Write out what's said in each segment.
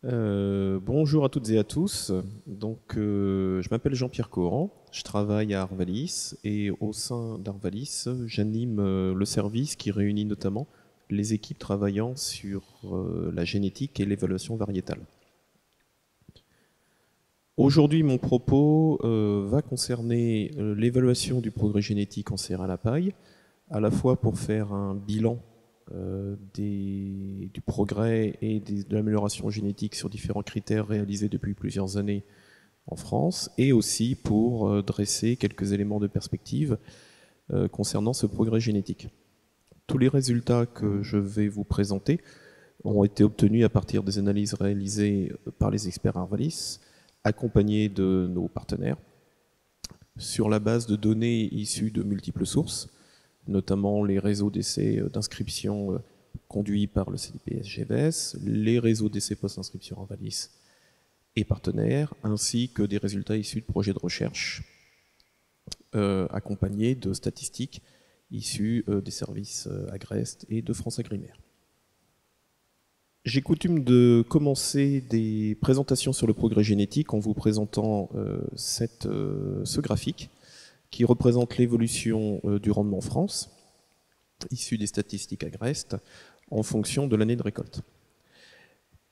Bonjour à toutes et à tous. Je m'appelle Jean-Pierre Coran, je travaille à Arvalis et au sein d'Arvalis, j'anime le service qui réunit notamment les équipes travaillant sur la génétique et l'évaluation variétale. Aujourd'hui, mon propos va concerner l'évaluation du progrès génétique en céréales à paille, à la fois pour faire un bilan du progrès et de l'amélioration génétique sur différents critères réalisés depuis plusieurs années en France, et aussi pour dresser quelques éléments de perspective concernant ce progrès génétique. Tous les résultats que je vais vous présenter ont été obtenus à partir des analyses réalisées par les experts Arvalis, accompagnés de nos partenaires, sur la base de données issues de multiples sources, notamment les réseaux d'essais d'inscription conduits par le CDPS-GVS, les réseaux d'essais post-inscription Arvalis et partenaires, ainsi que des résultats issus de projets de recherche accompagnés de statistiques issues des services Agrest et de France Agrimaire. J'ai coutume de commencer des présentations sur le progrès génétique en vous présentant ce graphique qui représente l'évolution du rendement en France, issu des statistiques Agrest, en fonction de l'année de récolte.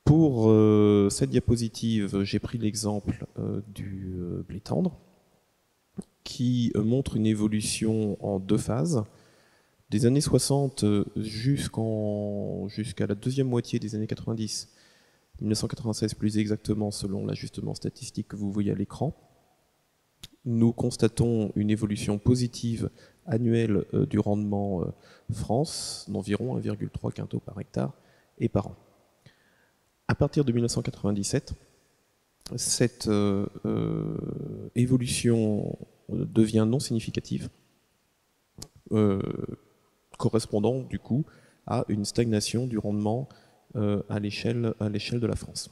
Pour cette diapositive, j'ai pris l'exemple du blé tendre, qui montre une évolution en deux phases. Des années 60 jusqu'à la deuxième moitié des années 90, 1996 plus exactement selon l'ajustement statistique que vous voyez à l'écran, nous constatons une évolution positive annuelle du rendement France d'environ 1,3 quintaux par hectare et par an. À partir de 1997, cette évolution devient non significative, correspondant du coup à une stagnation du rendement à l'échelle de la France.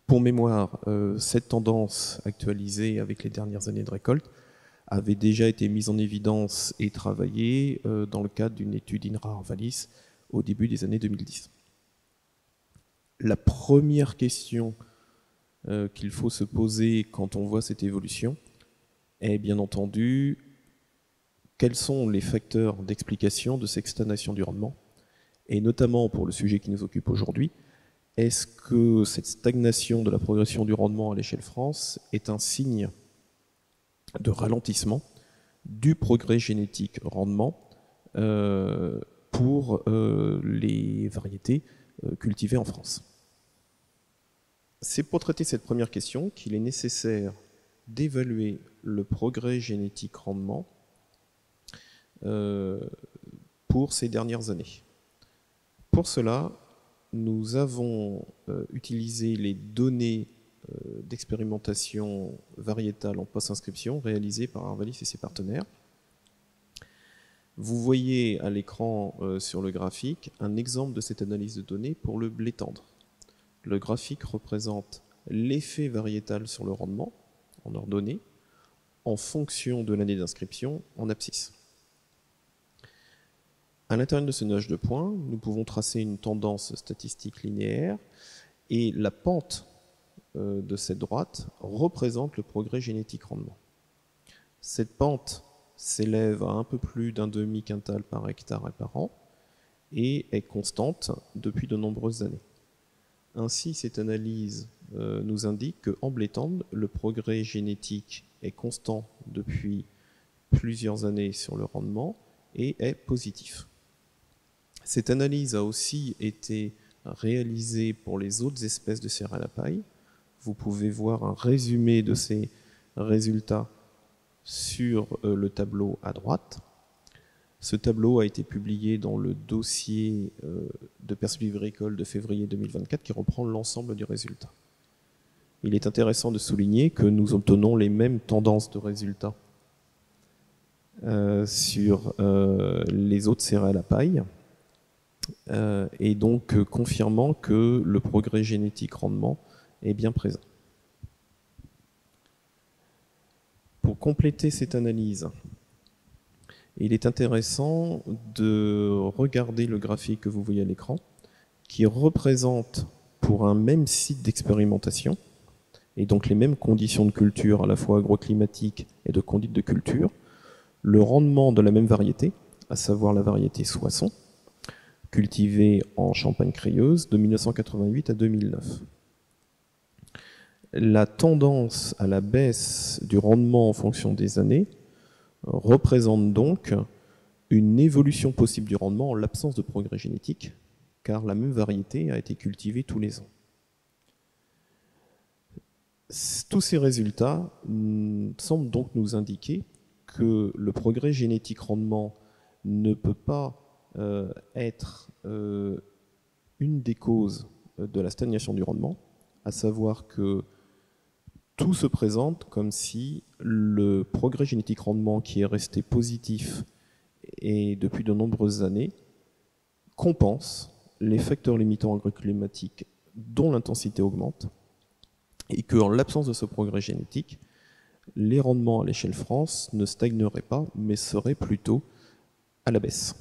Pour mémoire, cette tendance actualisée avec les dernières années de récolte avait déjà été mise en évidence et travaillée dans le cadre d'une étude INRA-Arvalis au début des années 2010. La première question qu'il faut se poser quand on voit cette évolution est bien entendu quels sont les facteurs d'explication de cette stagnation du rendement, et notamment pour le sujet qui nous occupe aujourd'hui, est-ce que cette stagnation de la progression du rendement à l'échelle France est un signe de ralentissement du progrès génétique rendement pour les variétés cultivées en France? C'est pour traiter cette première question qu'il est nécessaire d'évaluer le progrès génétique rendement pour ces dernières années. Pour cela, nous avons utilisé les données d'expérimentation variétale en post-inscription réalisées par Arvalis et ses partenaires. Vous voyez à l'écran sur le graphique un exemple de cette analyse de données pour le blé tendre. Le graphique représente l'effet variétal sur le rendement en ordonnée en fonction de l'année d'inscription en abscisse. À l'intérieur de ce nuage de points, nous pouvons tracer une tendance statistique linéaire et la pente de cette droite représente le progrès génétique rendement. Cette pente s'élève à un peu plus d'un demi-quintal par hectare et par an et est constante depuis de nombreuses années. Ainsi, cette analyse nous indique qu'en blé tendre, le progrès génétique est constant depuis plusieurs années sur le rendement et est positif. Cette analyse a aussi été réalisée pour les autres espèces de céréales à paille. Vous pouvez voir un résumé de ces résultats sur le tableau à droite. Ce tableau a été publié dans le dossier de perspective agricole de février 2024 qui reprend l'ensemble du résultat. Il est intéressant de souligner que nous obtenons les mêmes tendances de résultats sur les autres céréales à paille, et donc confirmant que le progrès génétique rendement est bien présent. Pour compléter cette analyse, il est intéressant de regarder le graphique que vous voyez à l'écran, qui représente pour un même site d'expérimentation, et donc les mêmes conditions de culture à la fois agroclimatiques et de conduite de culture, le rendement de la même variété, à savoir la variété Soissons, cultivée en Champagne-Crieuse de 1988 à 2009. La tendance à la baisse du rendement en fonction des années représente donc une évolution possible du rendement en l'absence de progrès génétique, car la même variété a été cultivée tous les ans. Tous ces résultats semblent donc nous indiquer que le progrès génétique rendement ne peut pas être une des causes de la stagnation du rendement, à savoir que tout se présente comme si le progrès génétique rendement qui est resté positif et depuis de nombreuses années compense les facteurs limitants agroclimatiques dont l'intensité augmente, et qu'en l'absence de ce progrès génétique, les rendements à l'échelle France ne stagneraient pas, mais seraient plutôt à la baisse.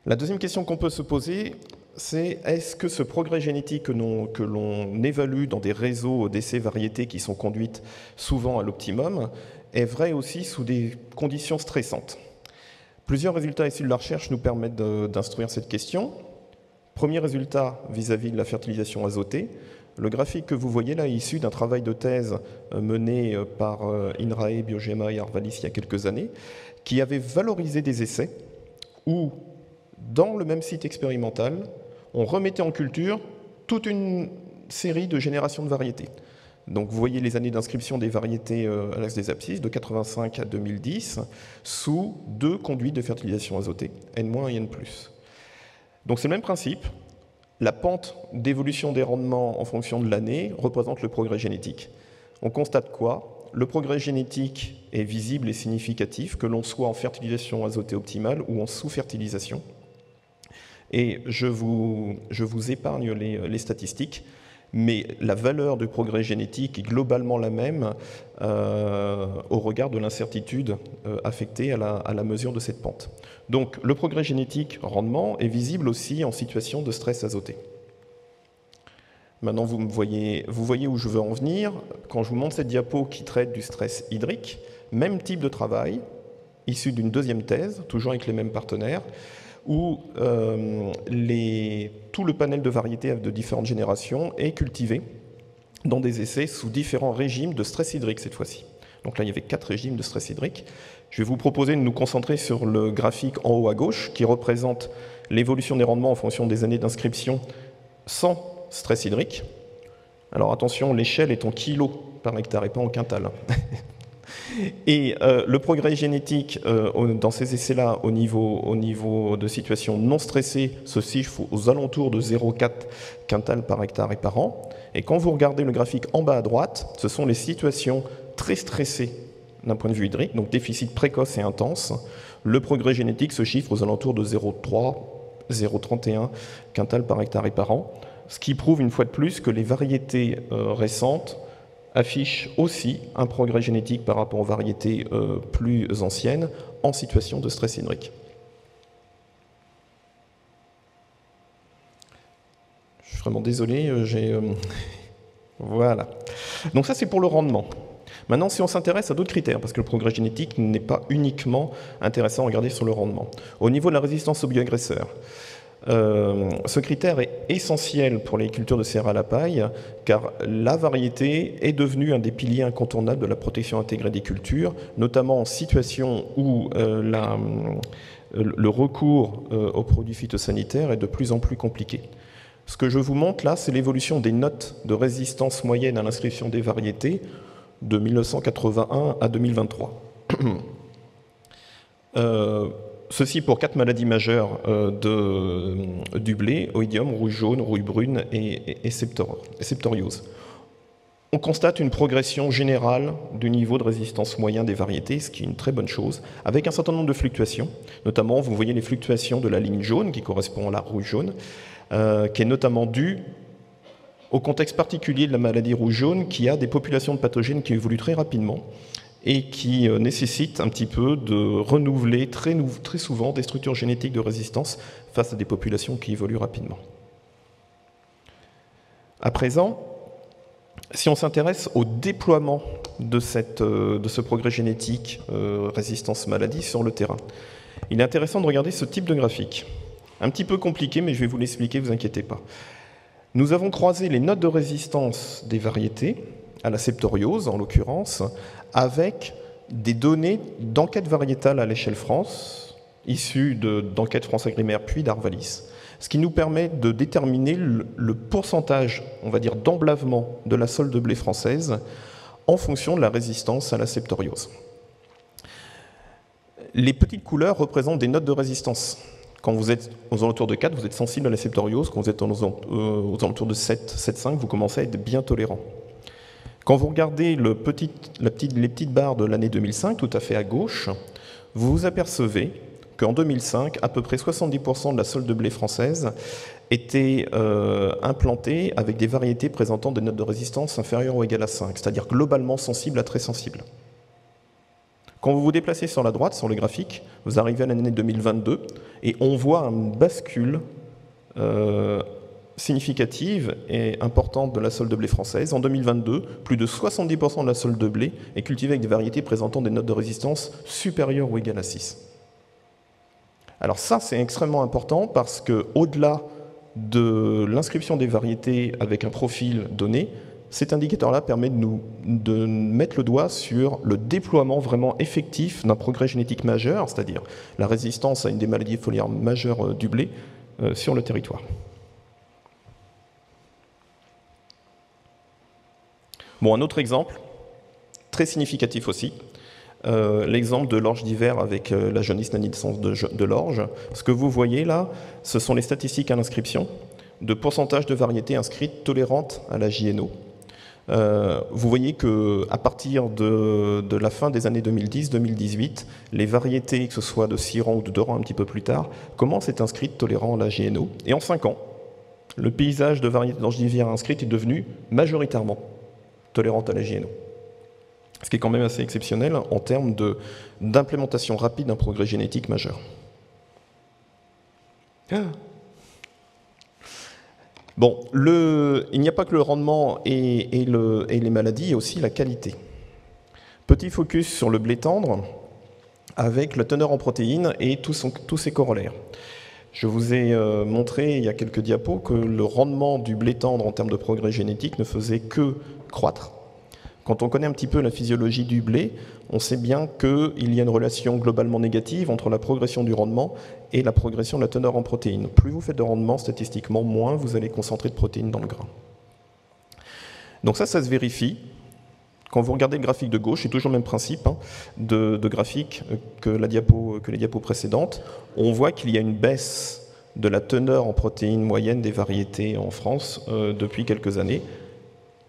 La deuxième question qu'on peut se poser, c'est est-ce que ce progrès génétique que l'on évalue dans des réseaux d'essais variétés qui sont conduites souvent à l'optimum est vrai aussi sous des conditions stressantes? Plusieurs résultats issus de la recherche nous permettent d'instruire cette question. Premier résultat vis-à-vis de la fertilisation azotée. Le graphique que vous voyez là est issu d'un travail de thèse mené par INRAE, Biogema et Arvalis il y a quelques années, qui avait valorisé des essais où, dans le même site expérimental, on remettait en culture toute une série de générations de variétés. Donc vous voyez les années d'inscription des variétés à l'axe des abscisses, de 85 à 2010, sous 2 conduites de fertilisation azotée, N- et N+. Donc c'est le même principe. La pente d'évolution des rendements en fonction de l'année représente le progrès génétique. On constate quoi? Le progrès génétique est visible et significatif, que l'on soit en fertilisation azotée optimale ou en sous-fertilisation. Et je vous épargne les statistiques, mais la valeur du progrès génétique est globalement la même au regard de l'incertitude affectée à la mesure de cette pente. Donc le progrès génétique rendement est visible aussi en situation de stress azoté. Maintenant, vous voyez où je veux en venir. Quand je vous montre cette diapo qui traite du stress hydrique, même type de travail, issu d'une deuxième thèse, toujours avec les mêmes partenaires, où tout le panel de variétés de différentes générations est cultivé dans des essais sous différents régimes de stress hydrique cette fois-ci. Donc là, il y avait 4 régimes de stress hydrique. Je vais vous proposer de nous concentrer sur le graphique en haut à gauche, qui représente l'évolution des rendements en fonction des années d'inscription sans stress hydrique. Alors attention, l'échelle est en kilos par hectare et pas en quintal. Et le progrès génétique dans ces essais-là, au niveau de situation non stressée, se chiffre aux alentours de 0,4 quintal par hectare et par an. Et quand vous regardez le graphique en bas à droite, ce sont les situations très stressées d'un point de vue hydrique, donc déficit précoce et intense. Le progrès génétique se chiffre aux alentours de 0,3, 0,31 quintal par hectare et par an, ce qui prouve une fois de plus que les variétés récentes affiche aussi un progrès génétique par rapport aux variétés plus anciennes en situation de stress hydrique. Je suis vraiment désolé, voilà. Donc ça, c'est pour le rendement. Maintenant, si on s'intéresse à d'autres critères, parce que le progrès génétique n'est pas uniquement intéressant à regarder sur le rendement. Au niveau de la résistance aux bioagresseurs, ce critère est essentiel pour les cultures de céréales à paille, car la variété est devenue un des piliers incontournables de la protection intégrée des cultures, notamment en situation où le recours aux produits phytosanitaires est de plus en plus compliqué. Ce que je vous montre là, c'est l'évolution des notes de résistance moyenne à l'inscription des variétés de 1981 à 2023. Ceci pour 4 maladies majeures du blé: oïdium, rouille jaune, rouille brune et septoriose. On constate une progression générale du niveau de résistance moyen des variétés, ce qui est une très bonne chose, avec un certain nombre de fluctuations. Notamment, vous voyez les fluctuations de la ligne jaune, qui correspond à la rouille jaune, qui est notamment due au contexte particulier de la maladie rouge jaune, qui a des populations de pathogènes qui évoluent très rapidement et qui nécessite un petit peu de renouveler très souvent des structures génétiques de résistance face à des populations qui évoluent rapidement. À présent, si on s'intéresse au déploiement de ce progrès génétique résistance maladie sur le terrain, il est intéressant de regarder ce type de graphique. Un petit peu compliqué, mais je vais vous l'expliquer, ne vous inquiétez pas. Nous avons croisé les notes de résistance des variétés, à la septoriose en l'occurrence, avec des données d'enquête variétale à l'échelle France, issues d'enquête France-Agrimaire puis d'Arvalis, ce qui nous permet de déterminer le pourcentage, on va dire, d'emblavement de la sole de blé française en fonction de la résistance à la septoriose. Les petites couleurs représentent des notes de résistance. Quand vous êtes aux alentours de 4, vous êtes sensible à la septoriose. Quand vous êtes aux alentours de 7, 7,5, vous commencez à être bien tolérant. Quand vous regardez les petites barres de l'année 2005, tout à fait à gauche, vous vous apercevez qu'en 2005, à peu près 70% de la sole de blé française était implantée avec des variétés présentant des notes de résistance inférieures ou égales à 5, c'est-à-dire globalement sensibles à très sensibles. Quand vous vous déplacez sur la droite, sur le graphique, vous arrivez à l'année 2022 et on voit une bascule significative et importante de la sole de blé française. En 2022, plus de 70% de la sole de blé est cultivée avec des variétés présentant des notes de résistance supérieures ou égales à 6. Alors ça, c'est extrêmement important parce qu'au-delà de l'inscription des variétés avec un profil donné, cet indicateur-là permet de mettre le doigt sur le déploiement vraiment effectif d'un progrès génétique majeur, c'est-à-dire la résistance à une des maladies foliaires majeures du blé sur le territoire. Bon, un autre exemple, très significatif aussi, l'exemple de l'orge d'hiver avec la jaunisse naissance de l'orge. Ce que vous voyez là, ce sont les statistiques à l'inscription de pourcentage de variétés inscrites tolérantes à la JNO. Vous voyez qu'à partir de la fin des années 2010-2018, les variétés, que ce soit de 6 rangs ou de 2 rangs un petit peu plus tard, commencent à être inscrites tolérant à la GNO. Et en 5 ans, le paysage de variétés d'orge d'hiver inscrites est devenu majoritairement tolérante à la GNO. Ce qui est quand même assez exceptionnel en termes d'implémentation rapide d'un progrès génétique majeur. Bon, il n'y a pas que le rendement et les maladies, il y a aussi la qualité. Petit focus sur le blé tendre, avec la teneur en protéines et tous ses corollaires. Je vous ai montré il y a quelques diapos que le rendement du blé tendre en termes de progrès génétique ne faisait que croître. Quand on connaît un petit peu la physiologie du blé, on sait bien qu'il y a une relation globalement négative entre la progression du rendement et la progression de la teneur en protéines. Plus vous faites de rendement, statistiquement, moins vous allez concentrer de protéines dans le grain. Donc ça se vérifie. Quand vous regardez le graphique de gauche, c'est toujours le même principe de graphique que les diapos précédentes. On voit qu'il y a une baisse de la teneur en protéines moyenne des variétés en France depuis quelques années,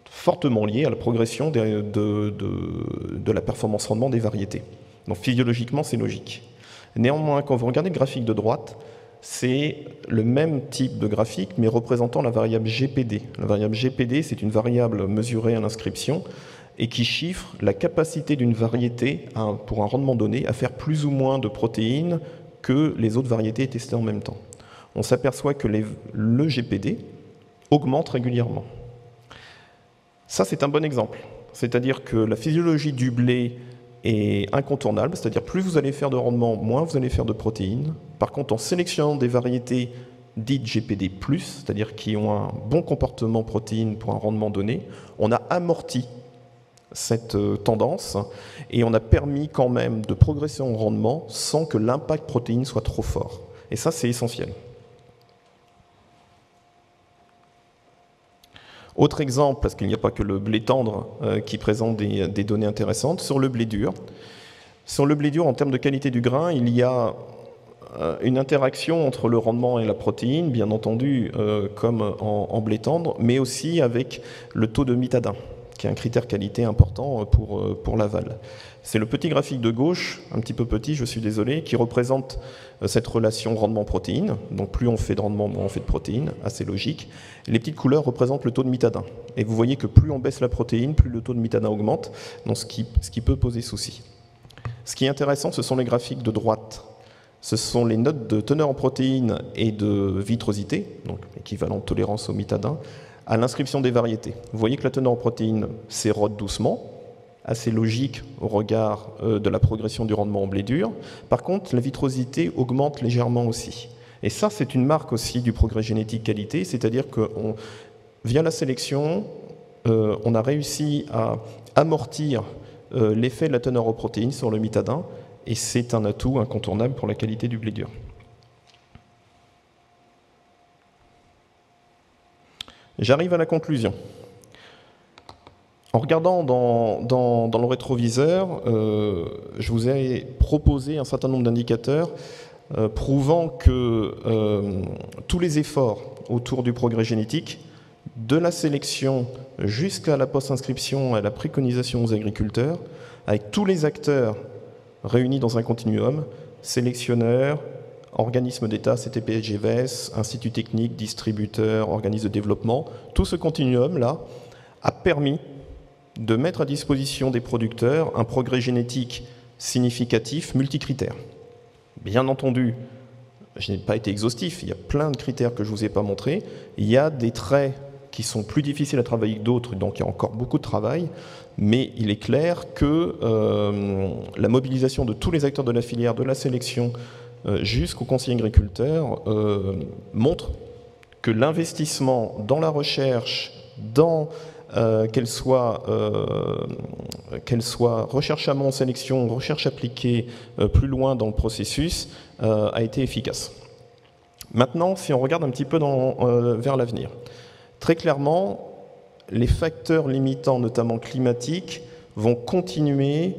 fortement liée à la progression de la performance rendement des variétés. Donc physiologiquement, c'est logique. Néanmoins, quand vous regardez le graphique de droite, c'est le même type de graphique, mais représentant la variable GPD. La variable GPD, c'est une variable mesurée à l'inscription et qui chiffre la capacité d'une variété, pour un rendement donné, à faire plus ou moins de protéines que les autres variétés testées en même temps. On s'aperçoit que le GPD augmente régulièrement. Ça, c'est un bon exemple. C'est-à-dire que la physiologie du blé est incontournable, c'est-à-dire plus vous allez faire de rendement, moins vous allez faire de protéines. Par contre, en sélectionnant des variétés dites GPD+, c'est-à-dire qui ont un bon comportement protéines pour un rendement donné, on a amorti cette tendance et on a permis quand même de progresser en rendement sans que l'impact protéine soit trop fort. Et ça, c'est essentiel. Autre exemple, parce qu'il n'y a pas que le blé tendre qui présente des données intéressantes, sur le blé dur. Sur le blé dur, en termes de qualité du grain, il y a une interaction entre le rendement et la protéine, bien entendu, comme en blé tendre, mais aussi avec le taux de mitadin, qui est un critère qualité important pour l'aval. C'est le petit graphique de gauche, un petit peu petit, je suis désolé, qui représente cette relation rendement-protéine. Donc plus on fait de rendement, moins on fait de protéines, assez logique. Les petites couleurs représentent le taux de mithadin. Et vous voyez que plus on baisse la protéine, plus le taux de mithadin augmente, donc ce qui peut poser souci. Ce qui est intéressant, ce sont les graphiques de droite. Ce sont les notes de teneur en protéines et de vitrosité, donc l'équivalent de tolérance au mithadin, à l'inscription des variétés. Vous voyez que la teneur en protéines s'érode doucement, assez logique au regard de la progression du rendement en blé dur. Par contre, la vitrosité augmente légèrement aussi. Et ça, c'est une marque aussi du progrès génétique qualité, c'est-à-dire que via la sélection, on a réussi à amortir l'effet de la teneur en protéines sur le mithadin, et c'est un atout incontournable pour la qualité du blé dur. J'arrive à la conclusion. En regardant dans le rétroviseur, je vous ai proposé un certain nombre d'indicateurs prouvant que tous les efforts autour du progrès génétique, de la sélection jusqu'à la post-inscription, à la préconisation aux agriculteurs, avec tous les acteurs réunis dans un continuum, sélectionneurs, organismes d'État, CTP, SGVS, instituts techniques, distributeurs, organismes de développement, tout ce continuum-là a permis de mettre à disposition des producteurs un progrès génétique significatif multicritères. Bien entendu, je n'ai pas été exhaustif, il y a plein de critères que je ne vous ai pas montrés. Il y a des traits qui sont plus difficiles à travailler que d'autres, donc il y a encore beaucoup de travail, mais il est clair que la mobilisation de tous les acteurs de la filière, de la sélection jusqu'au conseil agriculteur montre que l'investissement dans la recherche, qu'elle soit recherche amont, sélection, recherche appliquée plus loin dans le processus, a été efficace. Maintenant, si on regarde un petit peu vers l'avenir, très clairement, les facteurs limitants, notamment climatiques, vont continuer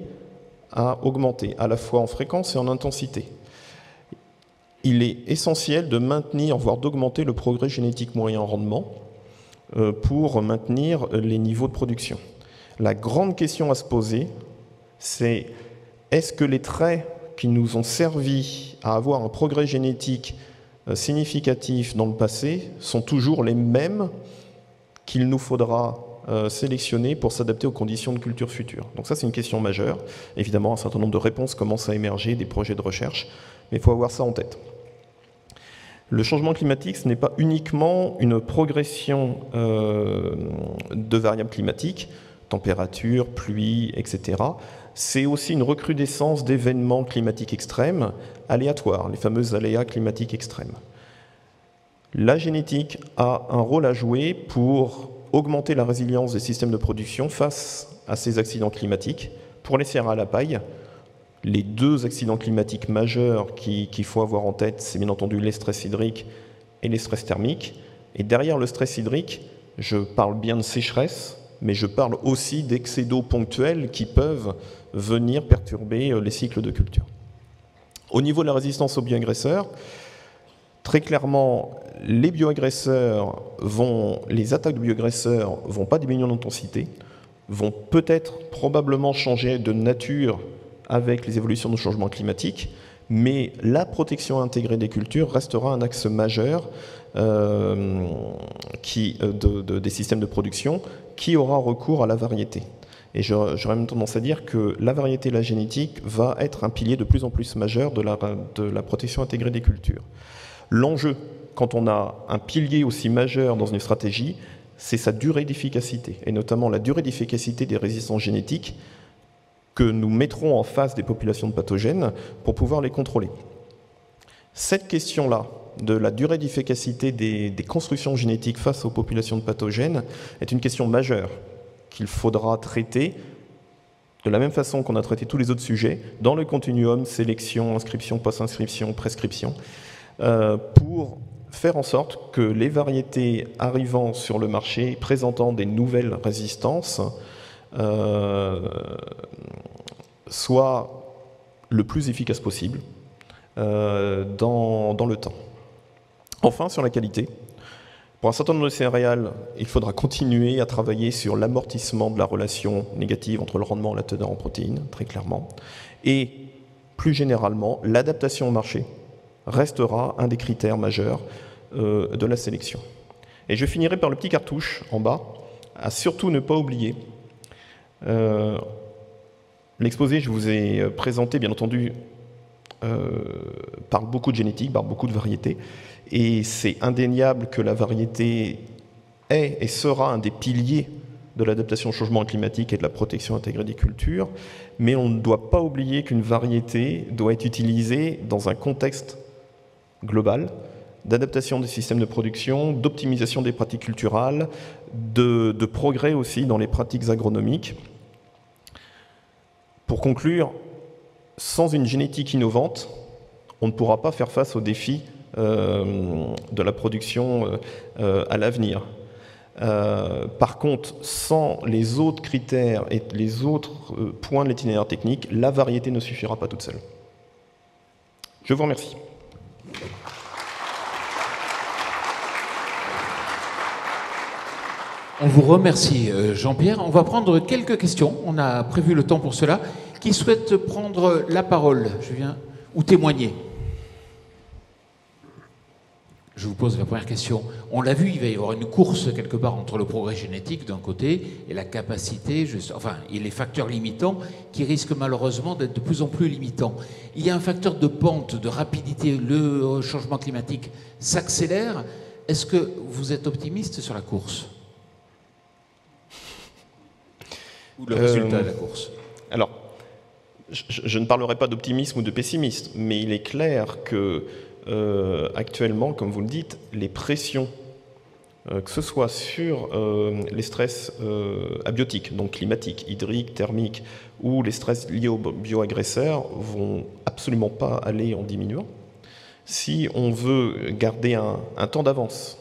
à augmenter, à la fois en fréquence et en intensité. Il est essentiel de maintenir, voire d'augmenter le progrès génétique moyen en rendement pour maintenir les niveaux de production. La grande question à se poser, c'est est-ce que les traits qui nous ont servi à avoir un progrès génétique significatifs dans le passé sont toujours les mêmes qu'il nous faudra sélectionner pour s'adapter aux conditions de culture futures. Donc ça, c'est une question majeure. Évidemment, un certain nombre de réponses commencent à émerger, des projets de recherche, mais il faut avoir ça en tête. Le changement climatique, ce n'est pas uniquement une progression de variables climatiques, température, pluie, etc. C'est aussi une recrudescence d'événements climatiques extrêmes, aléatoires, les fameux aléas climatiques extrêmes. La génétique a un rôle à jouer pour augmenter la résilience des systèmes de production face à ces accidents climatiques. Pour les serres à la paille, les deux accidents climatiques majeurs qu'il faut avoir en tête, c'est bien entendu les stress hydriques et les stress thermiques. Et derrière le stress hydrique, je parle bien de sécheresse, mais je parle aussi d'excès d'eau ponctuels qui peuvent venir perturber les cycles de culture. Au niveau de la résistance aux bioagresseurs, très clairement, les attaques de bioagresseurs ne vont pas diminuer en intensité, vont peut-être probablement changer de nature avec les évolutions du changement climatique, mais la protection intégrée des cultures restera un axe majeur des systèmes de production qui aura recours à la variété. Et j'aurais même tendance à dire que la variété et la génétique va être un pilier de plus en plus majeur de la protection intégrée des cultures. L'enjeu, quand on a un pilier aussi majeur dans une stratégie, c'est sa durée d'efficacité, et notamment la durée d'efficacité des résistances génétiques que nous mettrons en face des populations de pathogènes pour pouvoir les contrôler. Cette question-là, de la durée d'efficacité des constructions génétiques face aux populations de pathogènes, est une question majeure qu'il faudra traiter de la même façon qu'on a traité tous les autres sujets, dans le continuum sélection, inscription, post-inscription, prescription, pour faire en sorte que les variétés arrivant sur le marché, présentant des nouvelles résistances, soient le plus efficaces possible dans le temps. Enfin, sur la qualité, Pour un certain nombre de céréales, il faudra continuer à travailler sur l'amortissement de la relation négative entre le rendement et la teneur en protéines, très clairement. Et plus généralement, l'adaptation au marché restera un des critères majeurs de la sélection. Et je finirai par le petit cartouche en bas, à surtout ne pas oublier. L'exposé, je vous ai présenté, bien entendu, parle beaucoup de génétique, parle beaucoup de variétés, et c'est indéniable que la variété est et sera un des piliers de l'adaptation au changement climatique et de la protection intégrée des cultures, mais on ne doit pas oublier qu'une variété doit être utilisée dans un contexte global d'adaptation des systèmes de production, d'optimisation des pratiques culturales, de progrès aussi dans les pratiques agronomiques. Pour conclure, sans une génétique innovante, on ne pourra pas faire face aux défis de la production à l'avenir. Par contre, sans les autres critères et les autres points de l'itinéraire technique, la variété ne suffira pas toute seule. Je vous remercie. On vous remercie, Jean-Pierre. On va prendre quelques questions. On a prévu le temps pour cela. Qui souhaite prendre la parole? Ou témoigner? Je vous pose la première question. On l'a vu, il va y avoir une course quelque part entre le progrès génétique d'un côté et la capacité, et les facteurs limitants qui risquent malheureusement d'être de plus en plus limitants. Il y a un facteur de pente, de rapidité. Le changement climatique s'accélère. Est-ce que vous êtes optimiste sur la course? Ou le résultat de la course? Alors, je ne parlerai pas d'optimisme ou de pessimisme, mais il est clair que actuellement, comme vous le dites, les pressions, que ce soit sur les stress abiotiques, donc climatiques, hydriques, thermiques, ou les stress liés aux bioagresseurs, vont absolument pas aller en diminuant. Si on veut garder un temps d'avance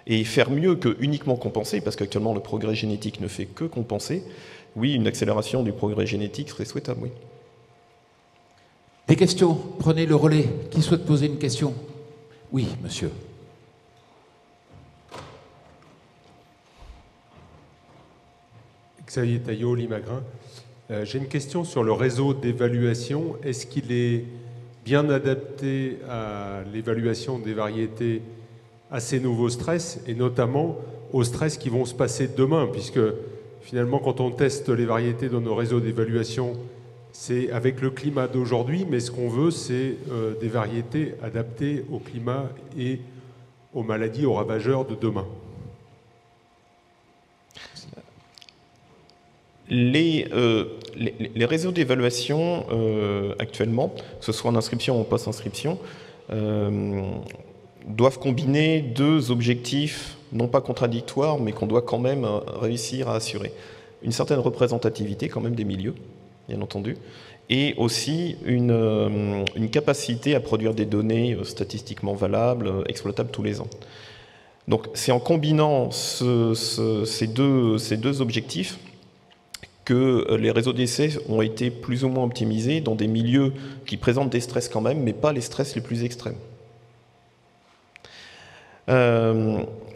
et faire mieux que uniquement compenser, parce qu'actuellement le progrès génétique ne fait que compenser, oui, une accélération du progrès génétique serait souhaitable, oui. Des questions? Prenez le relais. Qui souhaite poser une question? Oui, monsieur. Xavier Taillot, Limagrin. J'ai une question sur le réseau d'évaluation. Est-ce qu'il est bien adapté à l'évaluation des variétés à ces nouveaux stress, et notamment aux stress qui vont se passer demain, puisque finalement, quand on teste les variétés dans nos réseaux d'évaluation, c'est avec le climat d'aujourd'hui, mais ce qu'on veut, c'est des variétés adaptées au climat et aux maladies, aux ravageurs de demain. Les réseaux d'évaluation actuellement, que ce soit en inscription ou en post-inscription, doivent combiner deux objectifs, non pas contradictoires, mais qu'on doit quand même réussir à assurer. Une certaine représentativité quand même des milieux, bien entendu, et aussi une capacité à produire des données statistiquement valables, exploitables tous les ans. Donc c'est en combinant ces deux objectifs que les réseaux d'essais ont été plus ou moins optimisés dans des milieux qui présentent des stress quand même, mais pas les stress les plus extrêmes.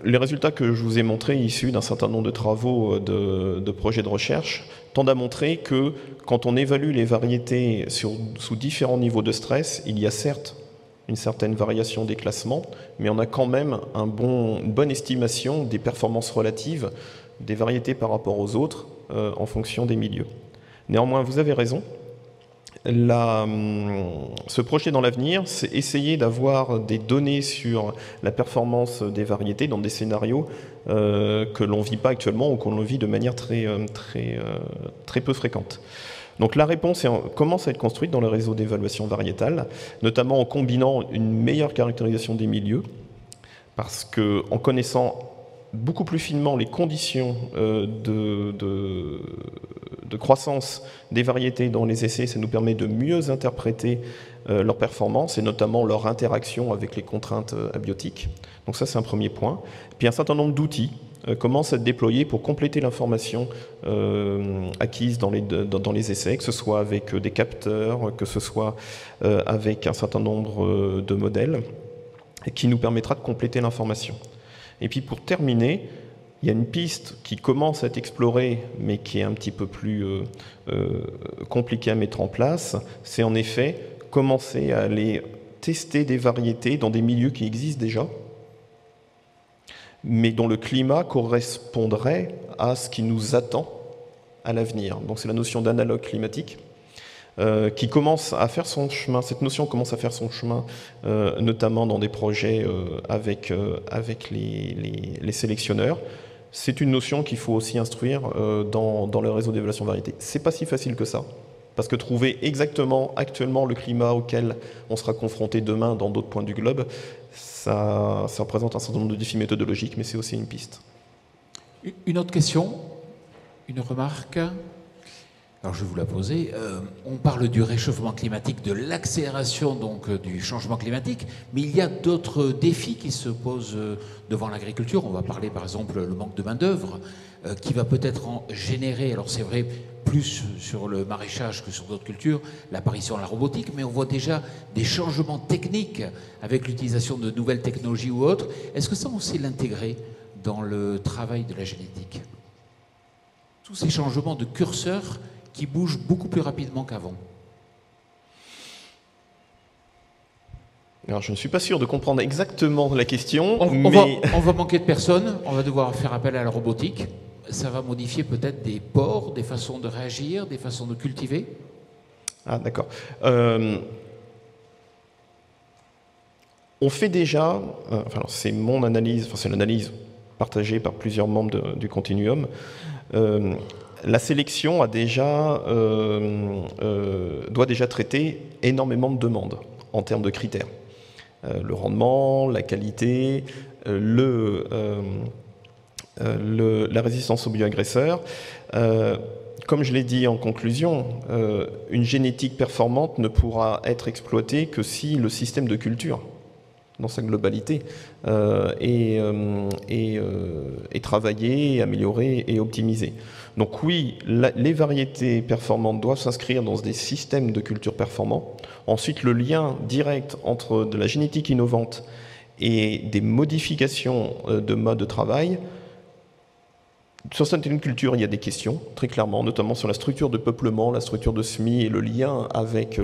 Les résultats que je vous ai montrés, issus d'un certain nombre de travaux de projets de recherche, tendent à montrer que quand on évalue les variétés sous différents niveaux de stress, il y a certes une certaine variation des classements, mais on a quand même une bonne estimation des performances relatives des variétés par rapport aux autres en fonction des milieux. Néanmoins, vous avez raison. Ce projet dans l'avenir, c'est essayer d'avoir des données sur la performance des variétés dans des scénarios que l'on ne vit pas actuellement ou qu'on vit de manière très peu fréquente. Donc la réponse commence à être construite dans le réseau d'évaluation variétale, notamment en combinant une meilleure caractérisation des milieux, parce qu'en connaissant beaucoup plus finement les conditions de croissance des variétés dans les essais, ça nous permet de mieux interpréter leur performance et notamment leur interaction avec les contraintes abiotiques. Donc ça, c'est un premier point. Puis un certain nombre d'outils commencent à être déployés pour compléter l'information acquise dans les essais, que ce soit avec des capteurs, que ce soit avec un certain nombre de modèles, qui nous permettra de compléter l'information. Et puis pour terminer, il y a une piste qui commence à être explorée, mais qui est un petit peu plus compliquée à mettre en place. C'est en effet commencer à aller tester des variétés dans des milieux qui existent déjà, mais dont le climat correspondrait à ce qui nous attend à l'avenir. Donc c'est la notion d'analogue climatique qui commence à faire son chemin. Cette notion commence à faire son chemin, notamment dans des projets avec les sélectionneurs. C'est une notion qu'il faut aussi instruire dans le réseau d'évaluation variété. C'est pas si facile que ça, parce que trouver exactement actuellement le climat auquel on sera confronté demain dans d'autres points du globe, ça représente un certain nombre de défis méthodologiques, mais c'est aussi une piste. Une autre question, une remarque. Alors je vais vous la poser. On parle du réchauffement climatique, de l'accélération donc du changement climatique, mais il y a d'autres défis qui se posent devant l'agriculture. On va parler par exemple le manque de main-d'œuvre, qui va peut-être en générer, alors c'est vrai, plus sur le maraîchage que sur d'autres cultures, l'apparition de la robotique, mais on voit déjà des changements techniques avec l'utilisation de nouvelles technologies ou autres. Est-ce que ça, on sait l'intégrer dans le travail de la génétique? Tous ces changements de curseur qui bougent beaucoup plus rapidement qu'avant. Alors, je ne suis pas sûr de comprendre exactement la question, on va manquer de personnes, on va devoir faire appel à la robotique. Ça va modifier peut-être des ports, des façons de réagir, des façons de cultiver. Ah, d'accord. On fait déjà, enfin, c'est mon analyse, enfin, c'est l'analyse partagée par plusieurs membres du Continuum. La sélection a déjà, doit déjà traiter énormément de demandes en termes de critères. Le rendement, la qualité, la résistance aux bioagresseurs. Comme je l'ai dit en conclusion, une génétique performante ne pourra être exploitée que si le système de culture, dans sa globalité, est travaillé, amélioré et optimisé. Donc oui, les variétés performantes doivent s'inscrire dans des systèmes de culture performants. Ensuite, le lien direct entre de la génétique innovante et des modifications de mode de travail. Sur certaines cultures, il y a des questions, très clairement, notamment sur la structure de peuplement, la structure de semis et le lien avec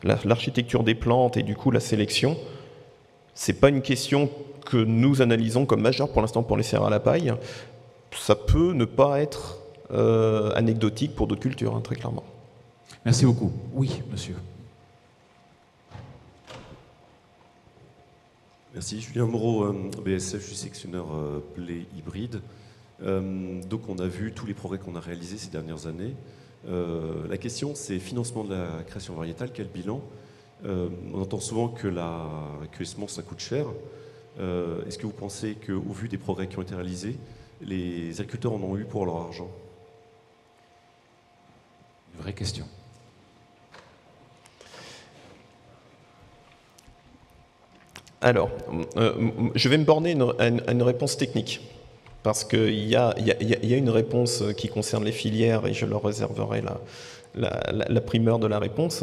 l'architecture des plantes et du coup la sélection. C'est pas une question que nous analysons comme majeure pour l'instant pour les céréales à la paille. Ça peut ne pas être anecdotique pour d'autres cultures, hein, très clairement. Merci beaucoup. Oui, monsieur. Merci. Julien Moreau, BSF, je suis sectionneur blé hybride. Donc on a vu tous les progrès qu'on a réalisés ces dernières années. La question, c'est financement de la création variétale, quel bilan? On entend souvent que les semences, ça coûte cher. Est-ce que vous pensez qu'au vu des progrès qui ont été réalisés, les agriculteurs en ont eu pour leur argent? Une vraie question. Alors, je vais me borner à une réponse technique, parce qu'il y a une réponse qui concerne les filières et je leur réserverai la primeur de la réponse,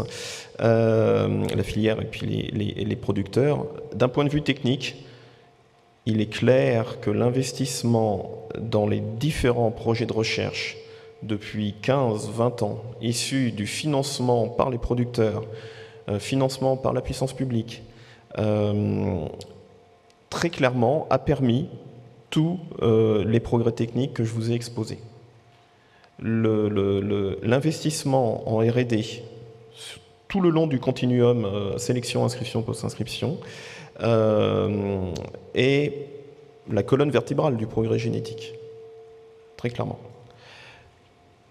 la filière et puis les producteurs. D'un point de vue technique, il est clair que l'investissement dans les différents projets de recherche depuis 15-20 ans, issus du financement par les producteurs, financement par la puissance publique, très clairement a permis tous les progrès techniques que je vous ai exposés. L'investissement en R&D tout le long du continuum sélection, inscription, post-inscription est la colonne vertébrale du progrès génétique, très clairement.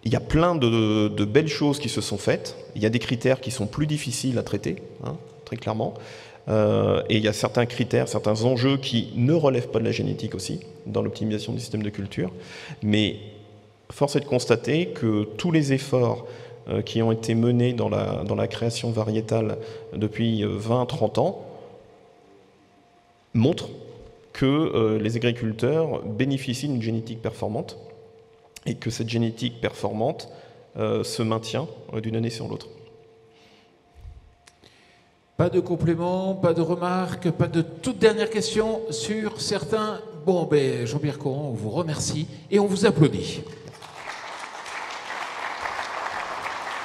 Il y a plein de belles choses qui se sont faites, il y a des critères qui sont plus difficiles à traiter, hein, très clairement. Et il y a certains critères, certains enjeux qui ne relèvent pas de la génétique aussi, dans l'optimisation du système de culture. Mais force est de constater que tous les efforts qui ont été menés dans la création variétale depuis 20-30 ans montrent que les agriculteurs bénéficient d'une génétique performante et que cette génétique performante se maintient d'une année sur l'autre. Pas de compléments, pas de remarques, pas de toute dernière question sur certains. Bon, ben, Jean-Pierre Coran, on vous remercie et on vous applaudit.